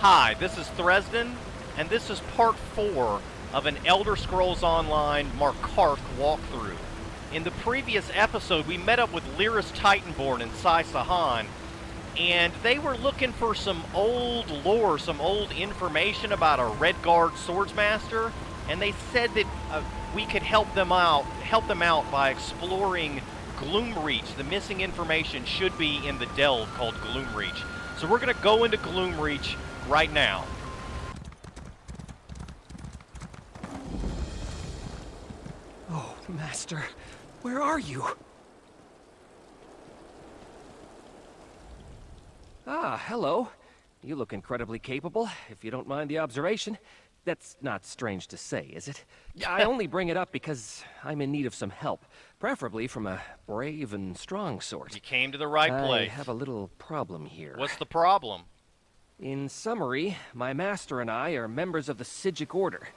Hi, this is Thresden, and this is part 4 of an Elder Scrolls Online Markarth walkthrough. In the previous episode, we met up with Lyris Titanborn and Sai Sahan, and they were looking for some old lore, some old information about a Redguard swordsmaster, and they said that we could help them out by exploring Gloomreach. The missing information should be in the delve called Gloomreach. So we're going to go into Gloomreach right now. Oh, Master, where are you? Ah, hello. You look incredibly capable, if you don't mind the observation. That's not strange to say, is it? I only bring it up because I'm in need of some help, preferably from a brave and strong sort. You came to the right place. I have a little problem here. What's the problem? In summary, my master and I are members of the Psijic Order.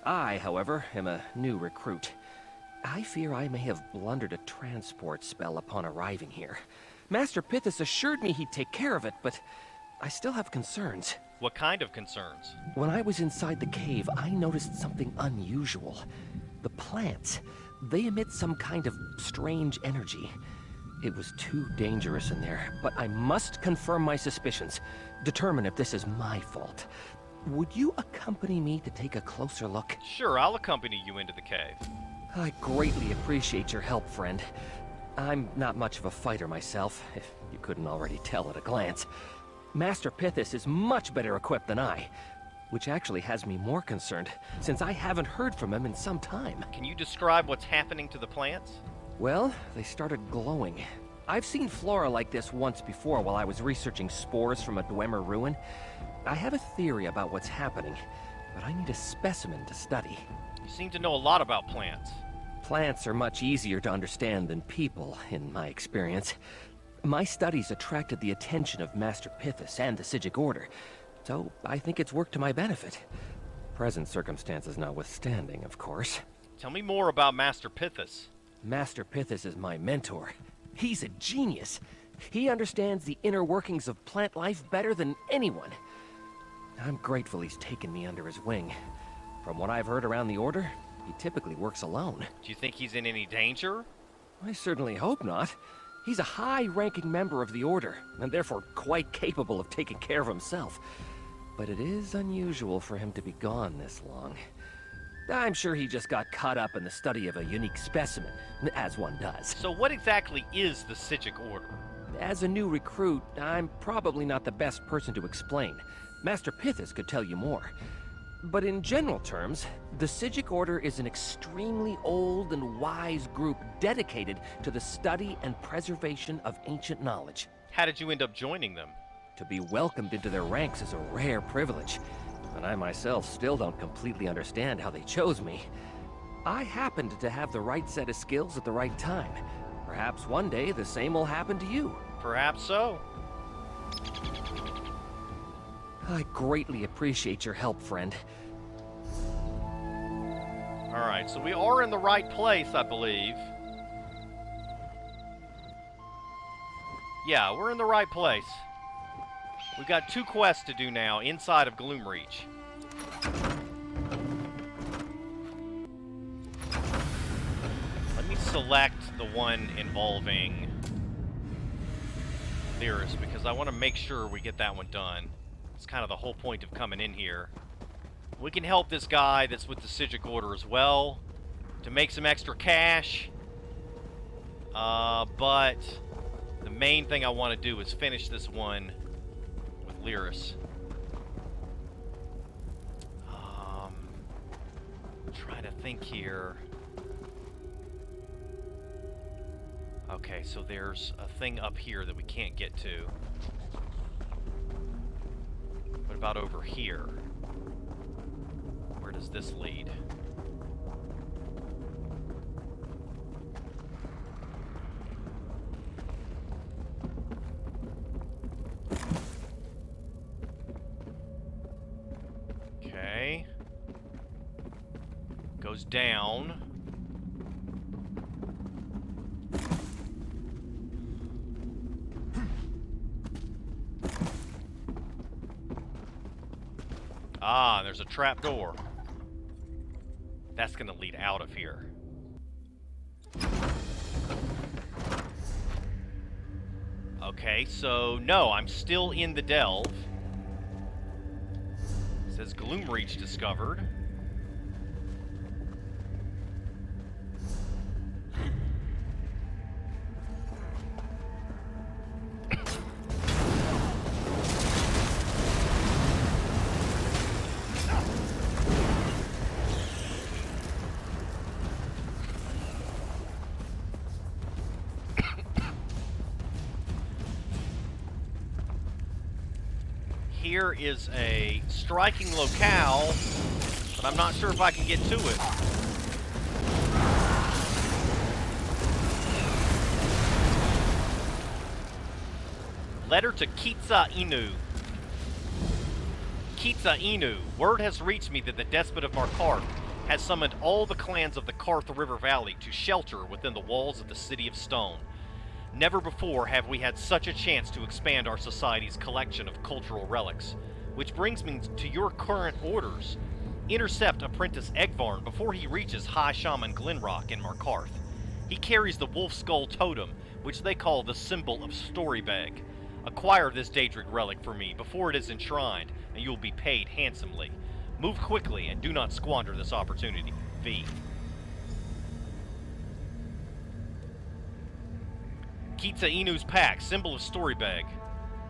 I, however, am a new recruit. I fear I may have blundered a transport spell upon arriving here. Master Pithus assured me he'd take care of it, but I still have concerns. What kind of concerns? When I was inside the cave, I noticed something unusual. The plants, they emit some kind of strange energy. It was too dangerous in there, but I must confirm my suspicions, determine if this is my fault. Would you accompany me to take a closer look? Sure, I'll accompany you into the cave. I greatly appreciate your help, friend. I'm not much of a fighter myself, if you couldn't already tell at a glance. Master Pithus is much better equipped than I, which actually has me more concerned, since I haven't heard from him in some time. Can you describe what's happening to the plants? Well, they started glowing. I've seen flora like this once before while I was researching spores from a Dwemer ruin. I have a theory about what's happening, but I need a specimen to study. You seem to know a lot about plants. Plants are much easier to understand than people, in my experience. My studies attracted the attention of Master Pithus and the Psijic Order, so I think it's worked to my benefit. Present circumstances notwithstanding, of course. Tell me more about Master Pithus. Master Pithus is my mentor. He's a genius. He understands the inner workings of plant life better than anyone. I'm grateful he's taken me under his wing. From what I've heard around the Order, he typically works alone. Do you think he's in any danger? I certainly hope not. He's a high-ranking member of the Order, and therefore quite capable of taking care of himself. But it is unusual for him to be gone this long. I'm sure he just got caught up in the study of a unique specimen, as one does. So what exactly is the Psijic Order? As a new recruit, I'm probably not the best person to explain. Master Pithus could tell you more. But in general terms, the Psijic Order is an extremely old and wise group dedicated to the study and preservation of ancient knowledge. How did you end up joining them? To be welcomed into their ranks is a rare privilege, and I myself still don't completely understand how they chose me. I happened to have the right set of skills at the right time. Perhaps one day the same will happen to you. Perhaps so. I greatly appreciate your help, friend. Alright, so we are in the right place, I believe. Yeah, we're in the right place. We've got 2 quests to do now inside of Gloomreach. Let me select the one involving Lyris, because I want to make sure we get that one done. It's kind of the whole point of coming in here. We can help this guy that's with the Psijic Order as well to make some extra cash. But the main thing I want to do is finish this one with Lyris. Trying to think here. Okay, so there's a thing up here that we can't get to. What about over here? Where does this lead? Okay. Goes down. Ah, there's a trap door. That's gonna lead out of here. Okay, so no, I'm still in the delve. It says Gloomreach discovered. Here is a striking locale, but I'm not sure if I can get to it. Letter to Kitsa Inu. Kitsa Inu. Word has reached me that the despot of Markarth has summoned all the clans of the Karth River Valley to shelter within the walls of the City of Stone. Never before have we had such a chance to expand our society's collection of cultural relics. Which brings me to your current orders. Intercept Apprentice Eggvarn before he reaches High Shaman Glenrock in Markarth. He carries the Wolf Skull Totem, which they call the symbol of Storybeg. Acquire this Daedric relic for me before it is enshrined, and you will be paid handsomely. Move quickly and do not squander this opportunity. V. Kitsa Inu's pack, symbol of Storybeg.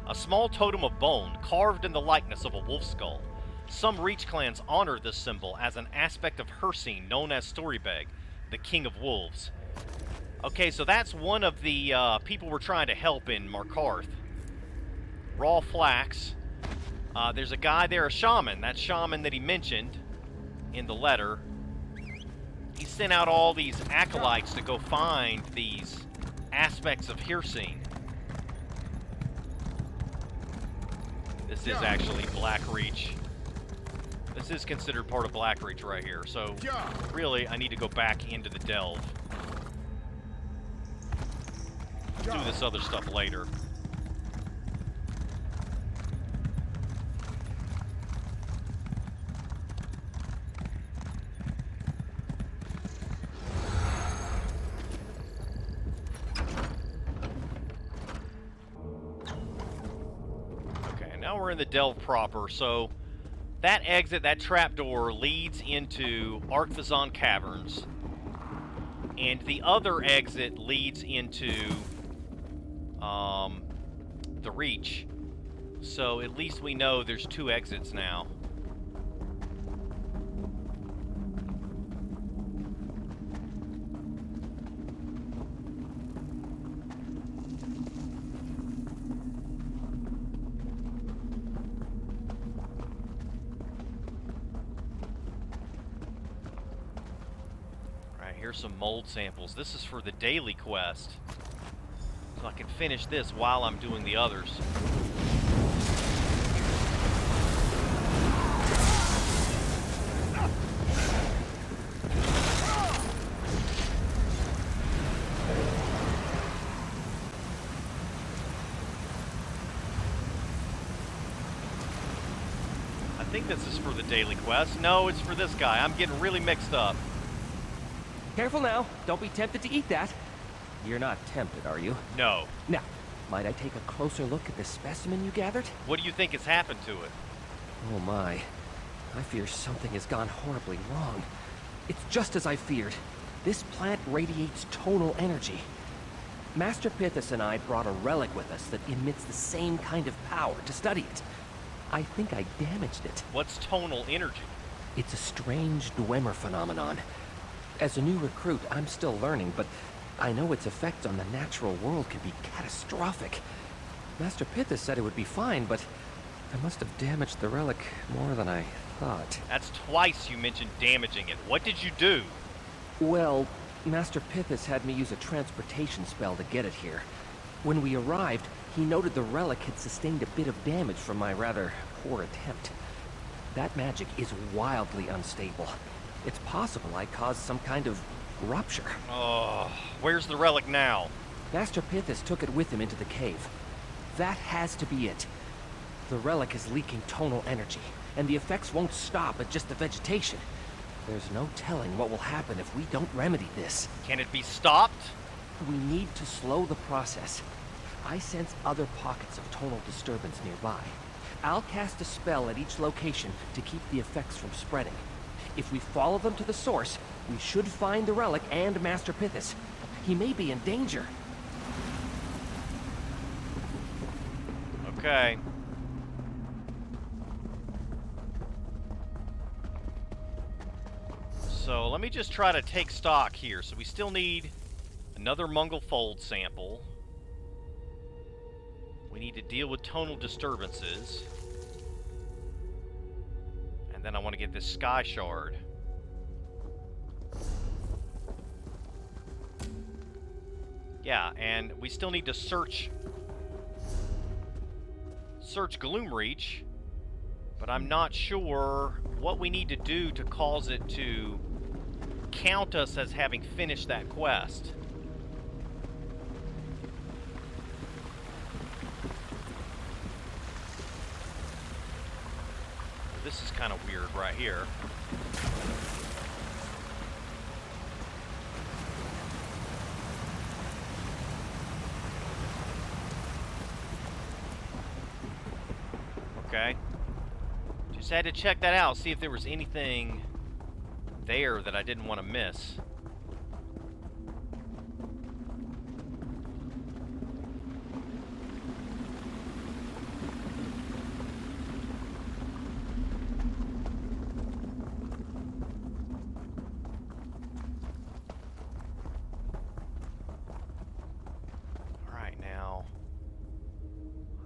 A small totem of bone carved in the likeness of a wolf skull. Some Reach clans honor this symbol as an aspect of Hircine known as Storybeg, the King of Wolves. Okay, so that's one of the people we're trying to help in Markarth. Raw Flax. There's a guy there, a shaman. That shaman that he mentioned in the letter. He sent out all these acolytes to go find these aspects of Hircine. This is actually Blackreach. This is considered part of Blackreach right here, so really I need to go back into the delve. Do this other stuff later. Now we're in the delve proper, so that exit, that trapdoor, leads into Arcthazon Caverns, and the other exit leads into the Reach. So at least we know there's two exits now. Here's some mold samples. This is for the daily quest. So I can finish this while I'm doing the others. I think this is for the daily quest. No, it's for this guy. I'm getting really mixed up. Careful now. Don't be tempted to eat that. You're not tempted, are you? No. Now, might I take a closer look at the specimen you gathered? What do you think has happened to it? Oh my. I fear something has gone horribly wrong. It's just as I feared. This plant radiates tonal energy. Master Pithus and I brought a relic with us that emits the same kind of power to study it. I think I damaged it. What's tonal energy? It's a strange Dwemer phenomenon. As a new recruit, I'm still learning, but I know its effects on the natural world can be catastrophic. Master Pithus said it would be fine, but I must have damaged the relic more than I thought. That's twice you mentioned damaging it. What did you do? Well, Master Pithus had me use a transportation spell to get it here. When we arrived, he noted the relic had sustained a bit of damage from my rather poor attempt. That magic is wildly unstable. It's possible I caused some kind of rupture. Oh, where's the relic now? Master Pithus took it with him into the cave. That has to be it. The relic is leaking tonal energy. and the effects won't stop at just the vegetation. There's no telling what will happen if we don't remedy this. Can it be stopped? We need to slow the process. I sense other pockets of tonal disturbance nearby. I'll cast a spell at each location to keep the effects from spreading. If we follow them to the source, we should find the relic and Master Pithus. He may be in danger. Okay. So let me just try to take stock here. So we still need another Mungal Fold sample. We need to deal with tonal disturbances. And then I want to get this Sky Shard. Yeah, and we still need to search Gloomreach, but I'm not sure what we need to do to cause it to count us as having finished that quest. This is kind of weird right here. Okay. Just had to check that out, see if there was anything there that I didn't want to miss. Alright, now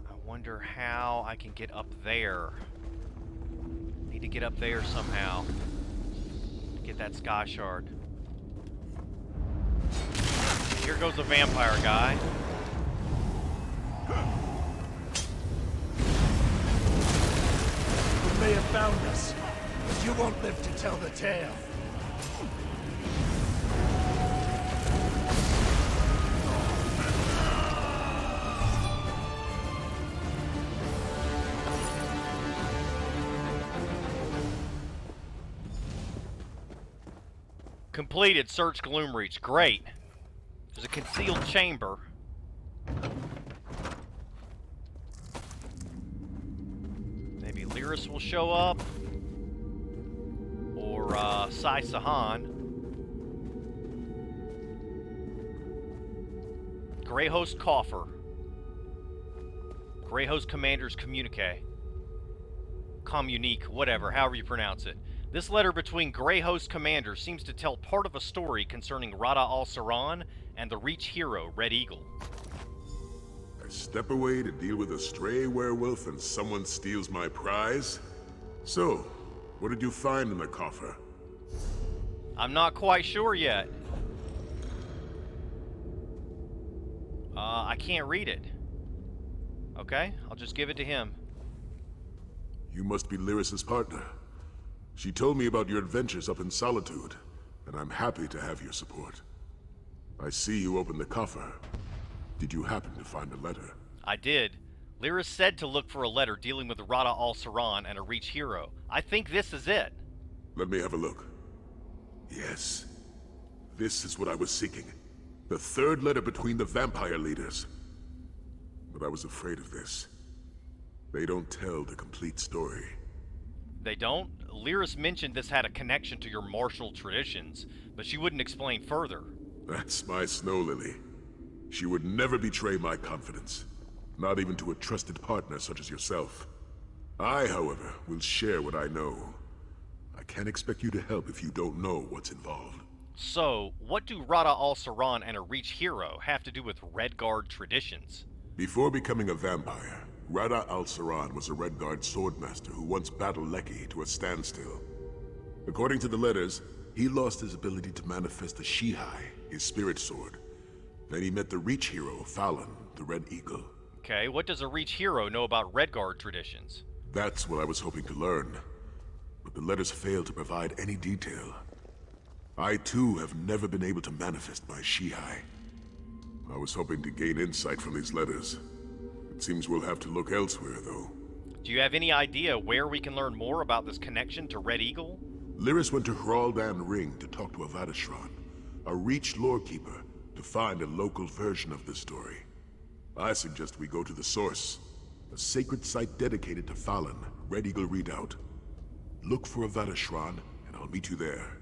I wonder how I can get up there. Need to get up there somehow. Get that Sky Shard. Here goes a vampire guy. You may have found us, but you won't live to tell the tale. Completed. Search Gloomreach. Great. There's a concealed chamber. Maybe Lyris will show up. Or, Sai Sahan. Greyhost Coffer. Greyhost Commander's Communique. Communique, whatever, however you pronounce it. This letter between Greyhost Commander seems to tell part of a story concerning Rada al-Saran and the Reach hero, Red Eagle. I step away to deal with a stray werewolf and someone steals my prize? So, what did you find in the coffer? I'm not quite sure yet. I can't read it. Okay, I'll just give it to him. You must be Lyris's partner. She told me about your adventures up in Solitude, and I'm happy to have your support. I see you opened the coffer. Did you happen to find a letter? I did. Lyris said to look for a letter dealing with Rada al-Saran and a Reach hero. I think this is it. Let me have a look. Yes. This is what I was seeking. The third letter between the vampire leaders. But I was afraid of this. They don't tell the complete story. They don't? Lyris mentioned this had a connection to your martial traditions, but she wouldn't explain further. That's my snow lily. She would never betray my confidence. Not even to a trusted partner such as yourself. I, however, will share what I know. I can't expect you to help if you don't know what's involved. So, what do Rada al-Saran and a Reach hero have to do with Redguard traditions? Before becoming a vampire, Rada al-Saran was a Redguard swordsmaster who once battled Leki to a standstill. According to the letters, he lost his ability to manifest the Shihai, his spirit sword. Then he met the Reach hero, Fallon, the Red Eagle. Okay, what does a Reach hero know about Redguard traditions? That's what I was hoping to learn. But the letters fail to provide any detail. I too have never been able to manifest my Shihai. I was hoping to gain insight from these letters. It seems we'll have to look elsewhere, though. Do you have any idea where we can learn more about this connection to Red Eagle? Lyris went to Hraldan Ring to talk to Avadashran, a Reach lorekeeper, to find a local version of the story. I suggest we go to the source, a sacred site dedicated to Fallon, Red Eagle Redoubt. Look for Avadashran, and I'll meet you there.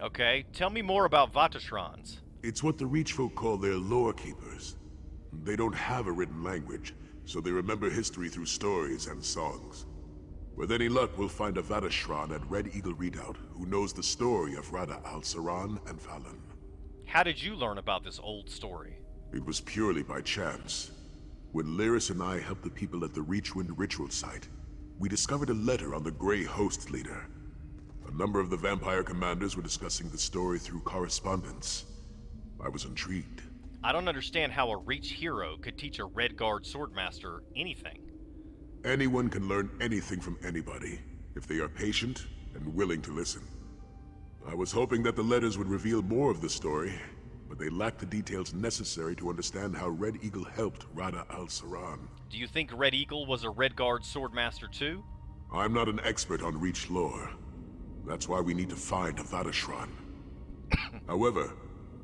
Okay, tell me more about Vatashrans. It's what the Reach folk call their lore keepers. They don't have a written language, so they remember history through stories and songs. With any luck, we'll find a Vadashran at Red Eagle Redoubt who knows the story of Rada al-Saran and Fallon. How did you learn about this old story? It was purely by chance. When Lyris and I helped the people at the Reachwind ritual site, we discovered a letter on the Grey Host leader. A number of the vampire commanders were discussing the story through correspondence. I was intrigued. I don't understand how a Reach hero could teach a Red Guard swordmaster anything. Anyone can learn anything from anybody, if they are patient and willing to listen. I was hoping that the letters would reveal more of the story, but they lacked the details necessary to understand how Red Eagle helped Rada al-Saran. Do you think Red Eagle was a Red Guard swordmaster too? I'm not an expert on Reach lore. That's why we need to find a Vadashran. However,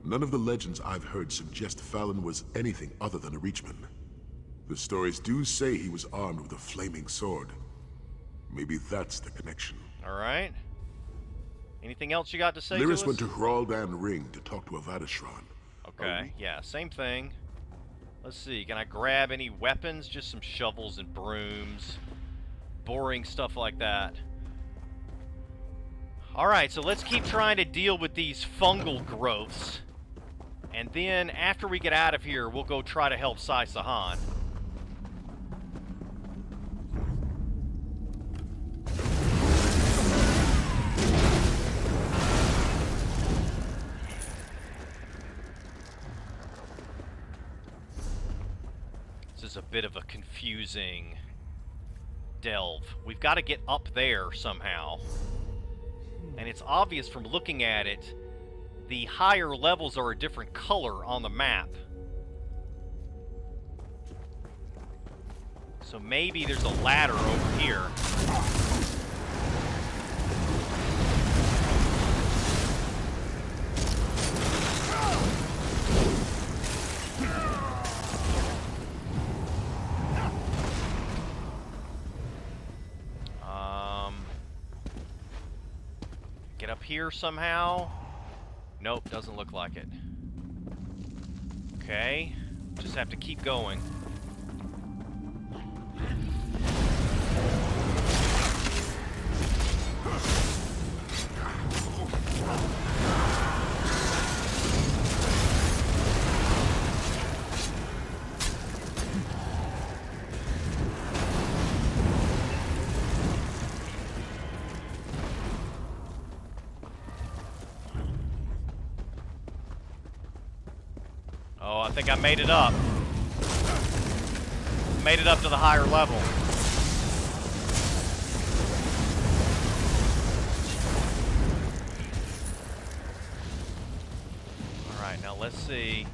none of the legends I've heard suggest Fallon was anything other than a Reachman. The stories do say he was armed with a flaming sword. Maybe that's the connection. Alright. Anything else you got to say to Lyris us? went to Hraldan Ring to talk to a Vadashran. Okay, yeah, same thing. Let's see, can I grab any weapons? Just some shovels and brooms. Boring stuff like that. Alright, so let's keep trying to deal with these fungal growths. And then, after we get out of here, we'll go try to help Sai Sahan. This is a bit of a confusing delve. We've got to get up there somehow. And it's obvious from looking at it, the higher levels are a different color on the map. So maybe there's a ladder over here. Get up here somehow. Nope, doesn't look like it. Okay, just have to keep going. Oh, I think I made it up. Made it up to the higher level. Alright, now let's see.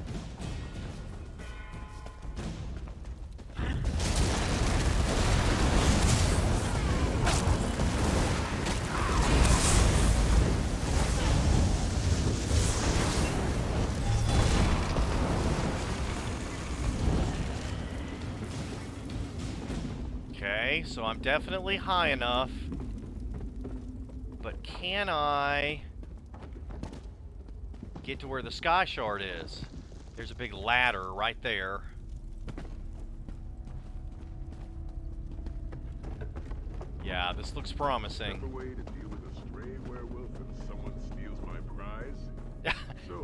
Okay, so I'm definitely high enough. But can I get to where the sky shard is? There's a big ladder right there. Yeah, this looks promising. The way to deal with a stray werewolf and someone steals my prize?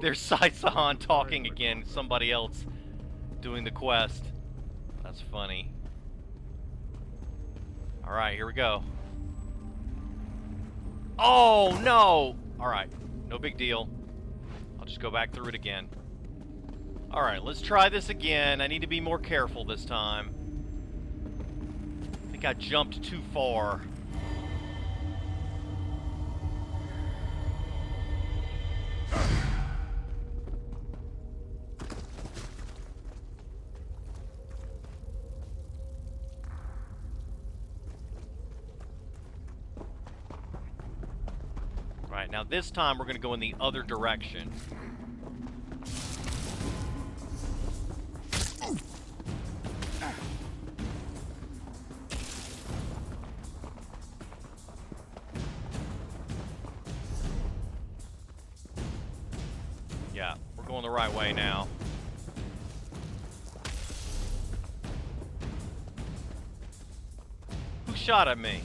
There's Sai Sahan talking again, somebody else doing the quest. That's funny. Alright, here we go. Oh, no! Alright, no big deal. I'll just go back through it again. Alright, let's try this again. I need to be more careful this time. I think I jumped too far. Right, now this time we're going to go in the other direction. Yeah, we're going the right way now. Who shot at me?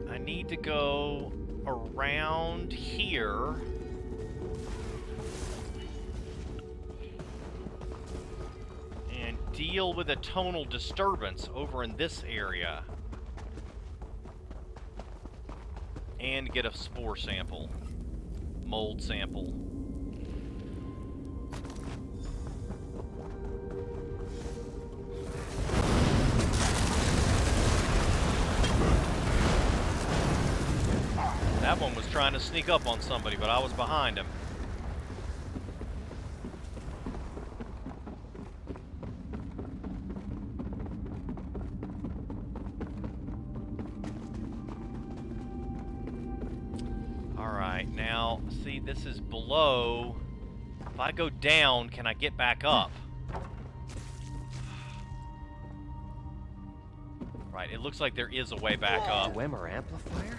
I need to go around here. And deal with a tonal disturbance over in this area. And get a spore sample. Mold sample. That one was trying to sneak up on somebody, but I was behind him. Alright, now, see, this is below. If I go down, can I get back up? Right, it looks like there is a way back up. OM or amplifier?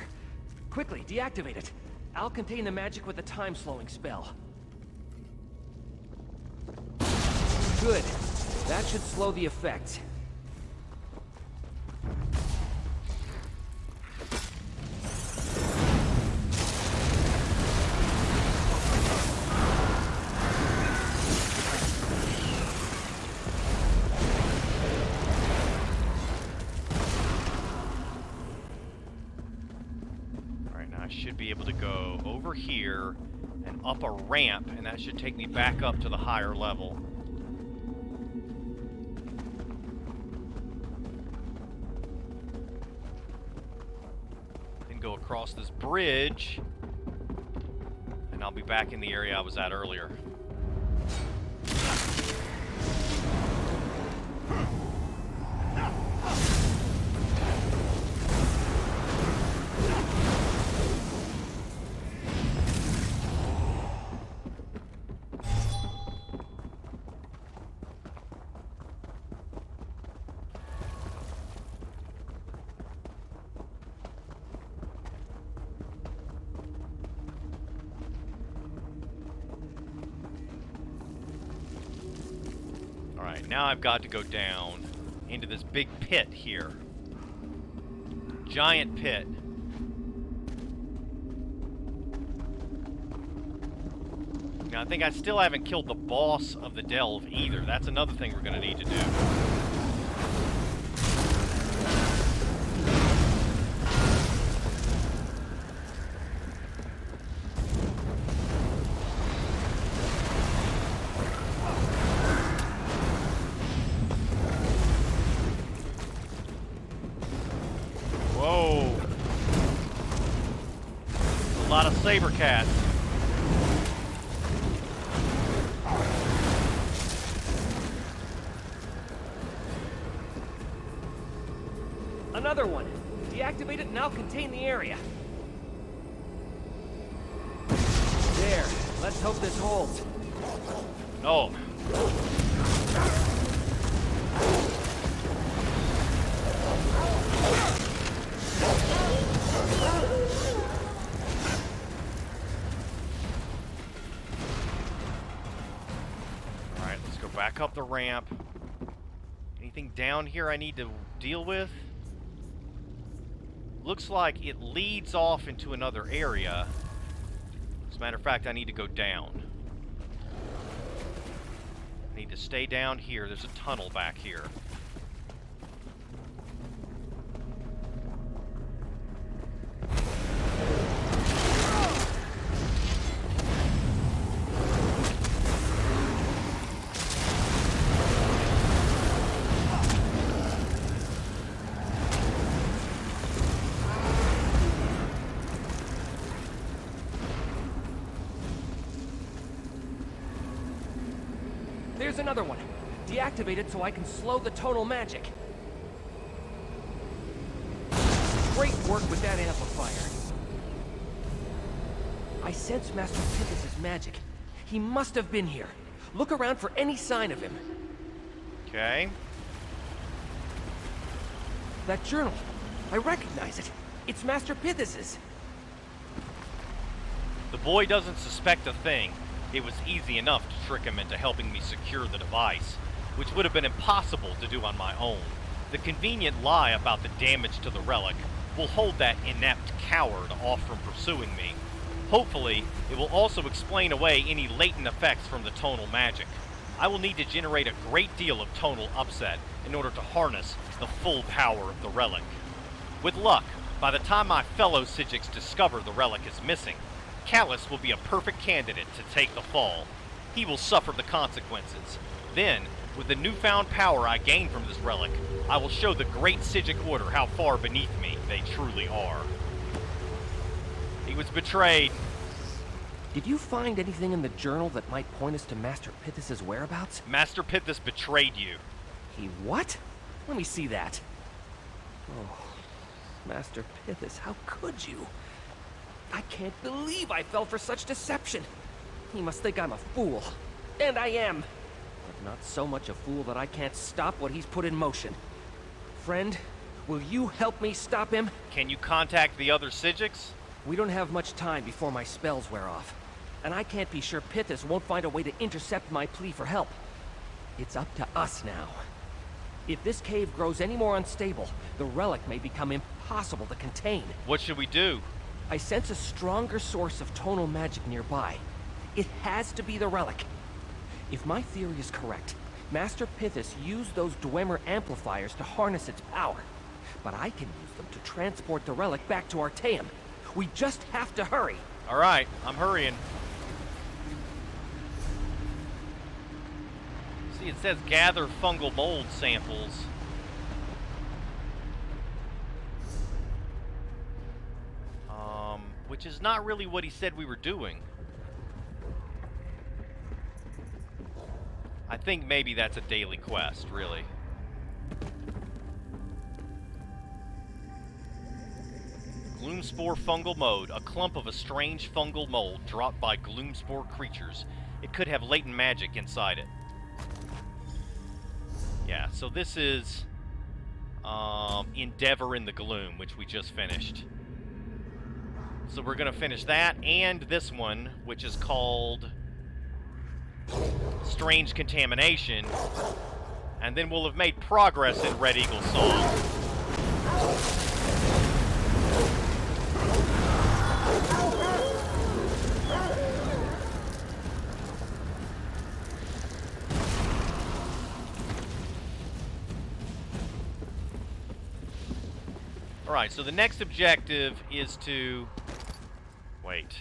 Quickly, deactivate it. I'll contain the magic with a time-slowing spell. Good. That should slow the effect. Should be able to go over here and up a ramp, and that should take me back up to the higher level. Then go across this bridge, and I'll be back in the area I was at earlier. Alright, now I've got to go down into this big pit here. Giant pit. Now, I think I still haven't killed the boss of the delve either. That's another thing we're going to need to do. Whoa. A lot of saber cats. Another one. Deactivate it and I'll contain the area. There. Let's hope this holds. Oh. Alright, let's go back up the ramp. Anything down here I need to deal with? Looks like it leads off into another area. As a matter of fact, I need to go down. I need to stay down here. There's a tunnel back here. There's another one. Deactivated so I can slow the tonal magic. Great work with that amplifier. I sense Master Pithus' magic. He must have been here. Look around for any sign of him. Okay. That journal. I recognize it. It's Master Pithus's. The boy doesn't suspect a thing. It was easy enough to trick him into helping me secure the device, which would have been impossible to do on my own. The convenient lie about the damage to the relic will hold that inept coward off from pursuing me. Hopefully, it will also explain away any latent effects from the tonal magic. I will need to generate a great deal of tonal upset in order to harness the full power of the relic. With luck, by the time my fellow Psijics discover the relic is missing, Callus will be a perfect candidate to take the fall. He will suffer the consequences. Then, with the newfound power I gain from this relic, I will show the great Psijic Order how far beneath me they truly are. He was betrayed. Did you find anything in the journal that might point us to Master Pithus' whereabouts? Master Pithus betrayed you. He what? Let me see that. Oh, Master Pithus, how could you? I can't believe I fell for such deception. He must think I'm a fool. And I am. But not so much a fool that I can't stop what he's put in motion. Friend, will you help me stop him? Can you contact the other Psijics? We don't have much time before my spells wear off. And I can't be sure Pithus won't find a way to intercept my plea for help. It's up to us now. If this cave grows any more unstable, the relic may become impossible to contain. What should we do? I sense a stronger source of tonal magic nearby. It has to be the relic. If my theory is correct, Master Pithus used those Dwemer amplifiers to harness its power. But I can use them to transport the relic back to Artaeum. We just have to hurry. All right, I'm hurrying. See, it says gather fungal mold samples. Which is not really what he said we were doing. I think maybe that's a daily quest, really. Gloomspore fungal mode, a clump of a strange fungal mold dropped by Gloomspore creatures. It could have latent magic inside it. Yeah, so this is Endeavor in the Gloom, which we just finished. So we're going to finish that and this one, which is called Strange Contamination, and then we'll have made progress in Red Eagle Song. Alright, so the next objective is to... Wait.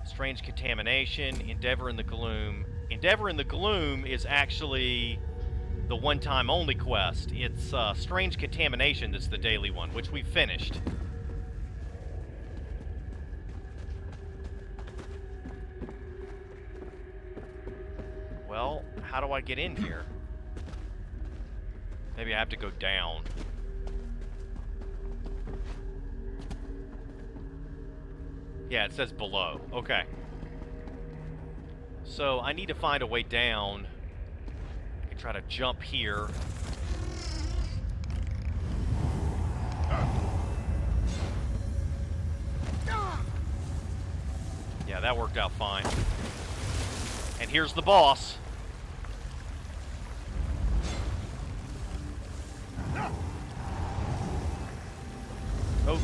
Strange Contamination, Endeavor in the Gloom. Endeavor in the Gloom is actually the one-time only quest. It's Strange Contamination that's the daily one, which we finished. Well, how do I get in here? Maybe I have to go down. Yeah, it says below. Okay. So, I need to find a way down. I can try to jump here. Yeah, that worked out fine. And here's the boss. Oh.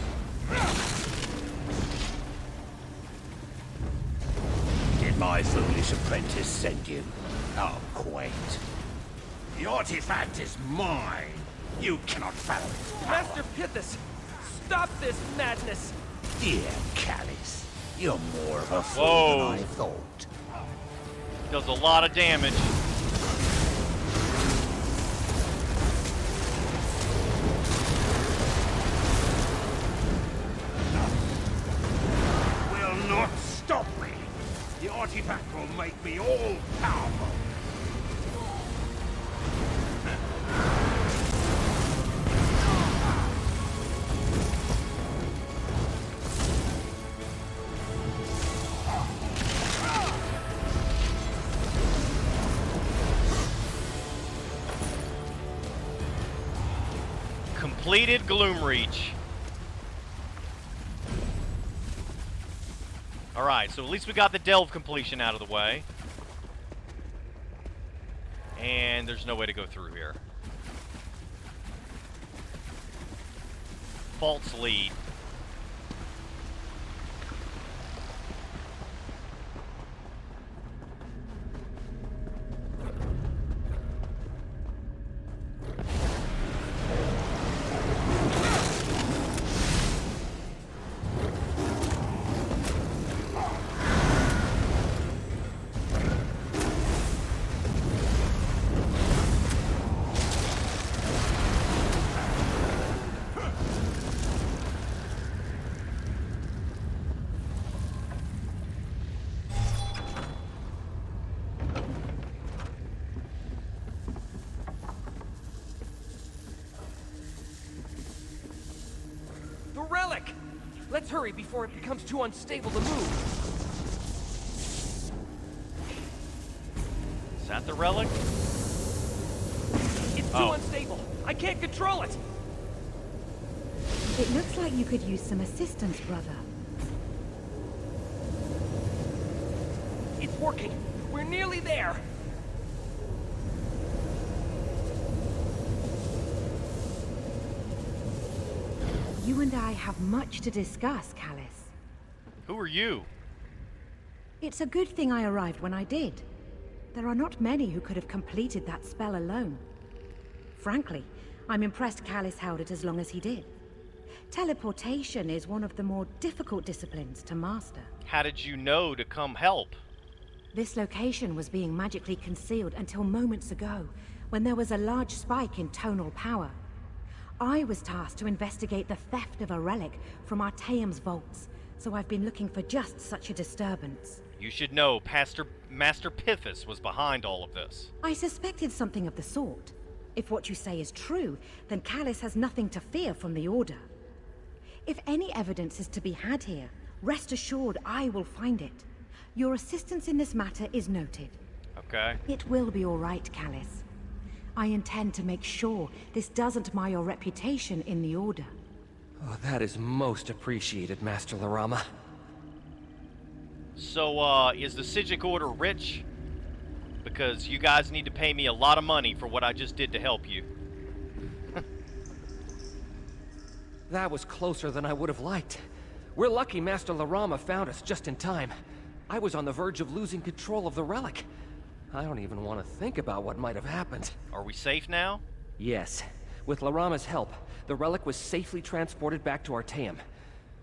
Did my foolish apprentice send you? him? Oh, quaint. The artifact is mine. You cannot fathom its power. Master Pithus, stop this madness! Dear Callus, you're more of a fool Whoa. than I thought. Does a lot of damage. Will not stop me. The artifact will make me all powerful. Completed Gloomreach. Alright, so at least we got the delve completion out of the way. And there's no way to go through here. False lead. The relic! Let's hurry before it becomes too unstable to move. Is that the relic? It's too unstable. I can't control it. It looks like you could use some assistance, brother. It's working. We're nearly there. You and I have much to discuss, Callus. Who are you? It's a good thing I arrived when I did. There are not many who could have completed that spell alone. Frankly, I'm impressed Callus held it as long as he did. Teleportation is one of the more difficult disciplines to master. How did you know to come help? This location was being magically concealed until moments ago, when there was a large spike in tonal power. I was tasked to investigate the theft of a relic from Artaeum's vaults, so I've been looking for just such a disturbance. You should know Master Pithus was behind all of this. I suspected something of the sort. If what you say is true, then Callus has nothing to fear from the Order. If any evidence is to be had here, rest assured I will find it. Your assistance in this matter is noted. Okay. It will be all right, Callus. I intend to make sure this doesn't mar your reputation in the Order. Oh, that is most appreciated, Master Larama. So, is the Psijic Order rich? Because you guys need to pay me a lot of money for what I just did to help you. That was closer than I would have liked. We're lucky Master Larama found us just in time. I was on the verge of losing control of the relic. I don't even want to think about what might have happened. Are we safe now? Yes. With Larama's help, the relic was safely transported back to Artaeum.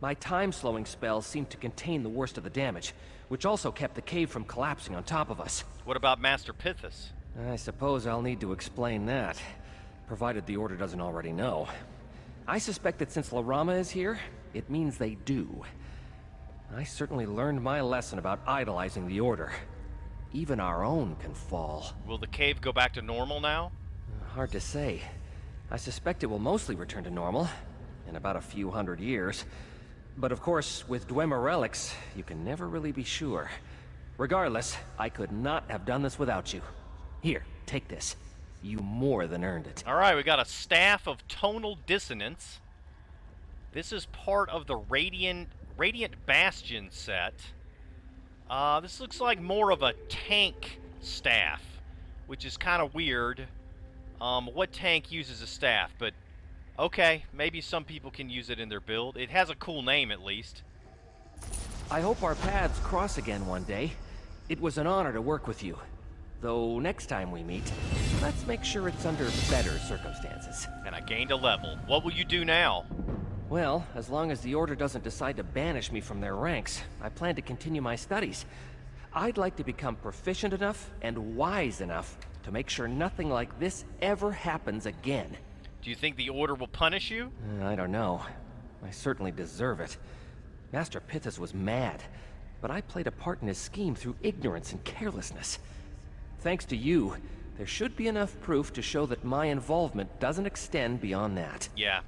My time-slowing spells seemed to contain the worst of the damage, which also kept the cave from collapsing on top of us. What about Master Pithus? I suppose I'll need to explain that, provided the Order doesn't already know. I suspect that since Larama is here, it means they do. I certainly learned my lesson about idolizing the Order. Even our own can fall. Will the cave go back to normal now? Hard to say. I suspect it will mostly return to normal, in about a few hundred years. But of course, with Dwemer relics, you can never really be sure. Regardless, I could not have done this without you. Here, take this. You more than earned it. Alright, we got a Staff of Tonal Dissonance. This is part of the Radiant Bastion set. This looks like more of a tank staff, which is kind of weird. What tank uses a staff? But, okay, maybe some people can use it in their build. It has a cool name, at least. I hope our paths cross again one day. It was an honor to work with you. Though next time we meet, let's make sure it's under better circumstances. And I gained a level. What will you do now? Well, as long as the Order doesn't decide to banish me from their ranks, I plan to continue my studies. I'd like to become proficient enough and wise enough to make sure nothing like this ever happens again. Do you think the Order will punish you? I don't know. I certainly deserve it. Master Pithus was mad, but I played a part in his scheme through ignorance and carelessness. Thanks to you, there should be enough proof to show that my involvement doesn't extend beyond that. Yeah.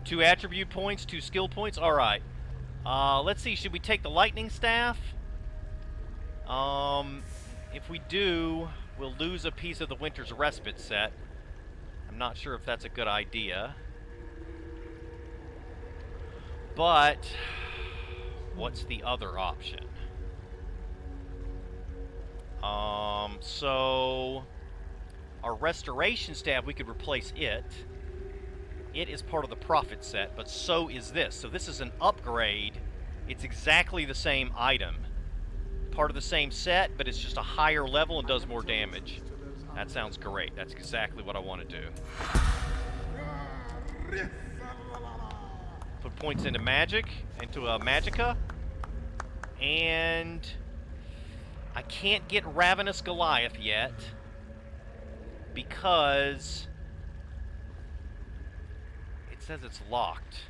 Two attribute points, 2 skill points. All right. Let's see. Should we take the lightning staff? If we do, we'll lose a piece of the Winter's Respite set. I'm not sure if that's a good idea. But what's the other option? So our restoration staff, we could replace it. It is part of the Prophet set, but so is this. So this is an upgrade. It's exactly the same item. Part of the same set, but it's just a higher level and does more damage. That sounds great. That's exactly what I want to do. Put points into magic, into a magicka. And I can't get Ravenous Goliath yet because it says it's locked.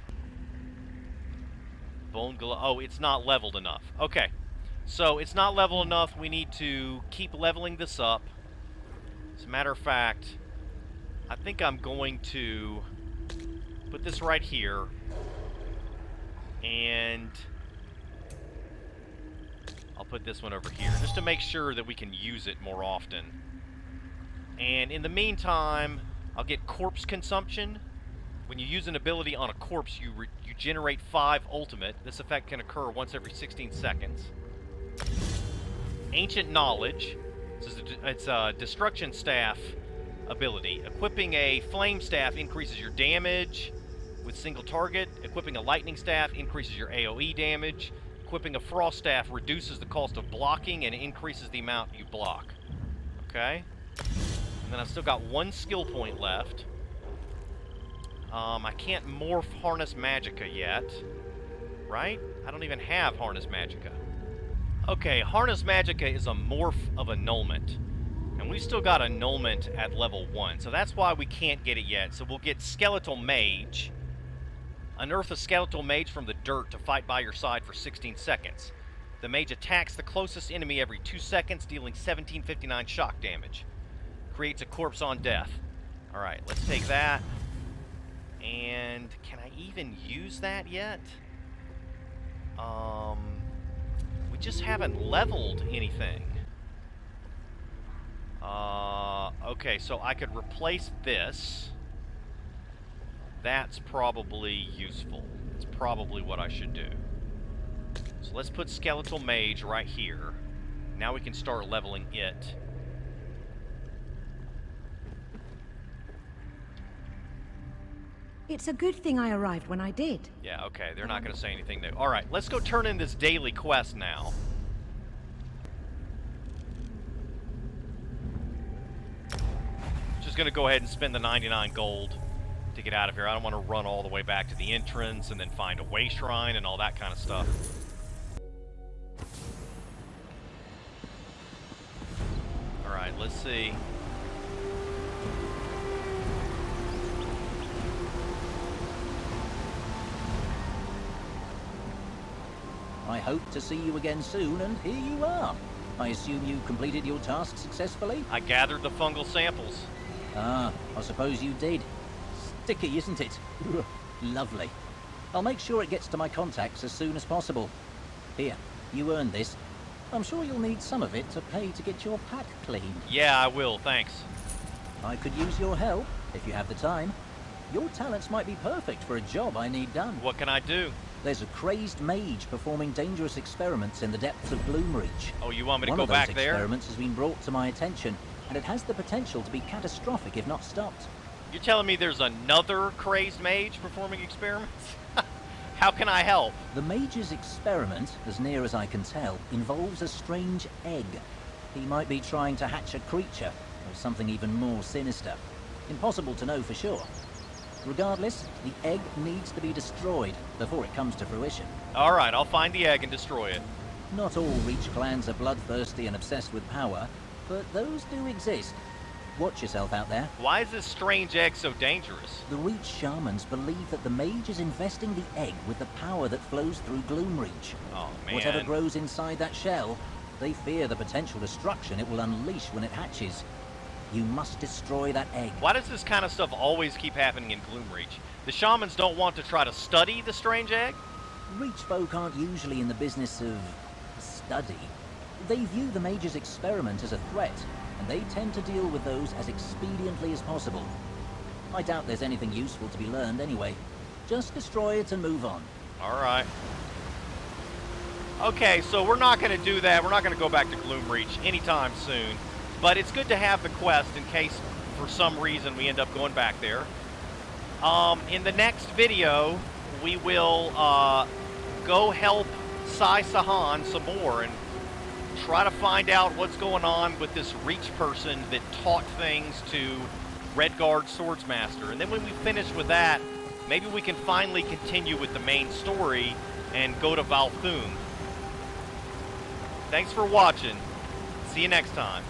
Bone Goliath. Oh, it's not leveled enough. Okay. So it's not level enough. We need to keep leveling this up. As a matter of fact, I think I'm going to put this right here. And I'll put this one over here, just to make sure that we can use it more often. And in the meantime, I'll get corpse consumption. When you use an ability on a corpse, you generate 5 ultimate. This effect can occur once every 16 seconds. Ancient Knowledge. It's a Destruction Staff ability. Equipping a Flame Staff increases your damage with single target. Equipping a Lightning Staff increases your AoE damage. Equipping a Frost Staff reduces the cost of blocking and increases the amount you block. Okay? And then I've still got 1 skill point left. I can't morph Harness Magicka yet. Right? I don't even have Harness Magicka. Okay, Harness Magicka is a morph of Annulment. And we've still got Annulment at level 1, so that's why we can't get it yet. So we'll get Skeletal Mage. Unearth a Skeletal Mage from the dirt to fight by your side for 16 seconds. The mage attacks the closest enemy every 2 seconds, dealing 1759 shock damage. Creates a corpse on death. Alright, let's take that. And can I even use that yet? We just haven't leveled anything. Okay, so I could replace this. That's probably useful. It's probably what I should do. So let's put Skeletal Mage right here. Now we can start leveling it. It's a good thing I arrived when I did. Yeah, okay, they're not going to say anything new. Alright, let's go turn in this daily quest now. Just going to go ahead and spend the 99 gold to get out of here. I don't want to run all the way back to the entrance and then find a way shrine and all that kind of stuff. Alright, let's see. I hope to see you again soon, and here you are. I assume you completed your task successfully? I gathered the fungal samples. Ah, I suppose you did. Sticky, isn't it? Lovely. I'll make sure it gets to my contacts as soon as possible. Here, you earned this. I'm sure you'll need some of it to pay to get your pack cleaned. Yeah, I will, thanks. I could use your help, if you have the time. Your talents might be perfect for a job I need done. What can I do? There's a crazed mage performing dangerous experiments in the depths of Gloomreach. Oh, you want me to One go of those back there? experiments has been brought to my attention, and it has the potential to be catastrophic if not stopped. You're telling me there's another crazed mage performing experiments? How can I help? The Mage's experiment, as near as I can tell, involves a strange egg. He might be trying to hatch a creature, or something even more sinister. Impossible to know for sure. Regardless, the egg needs to be destroyed before it comes to fruition. Alright, I'll find the egg and destroy it. Not all Reach clans are bloodthirsty and obsessed with power, but those do exist. Watch yourself out there. Why is this strange egg so dangerous? The Reach shamans believe that the Mage is investing the egg with the power that flows through Gloomreach. Oh, man. Whatever grows inside that shell, they fear the potential destruction it will unleash when it hatches. You must destroy that egg. Why does this kind of stuff always keep happening in Gloomreach? The shamans don't want to try to study the strange egg? Reach folk aren't usually in the business of study. They view the Mage's experiment as a threat, and they tend to deal with those as expediently as possible. I doubt there's anything useful to be learned anyway. Just destroy it and move on. Alright. Okay, so we're not going to do that. We're not going to go back to Gloomreach anytime soon. But it's good to have the quest in case, for some reason, we end up going back there. In the next video, we will go help Sai Sahan some more and try to find out what's going on with this Reach person that taught things to Redguard Swordsmaster. And then when we finish with that, maybe we can finally continue with the main story and go to Valthum. Thanks for watching. See you next time.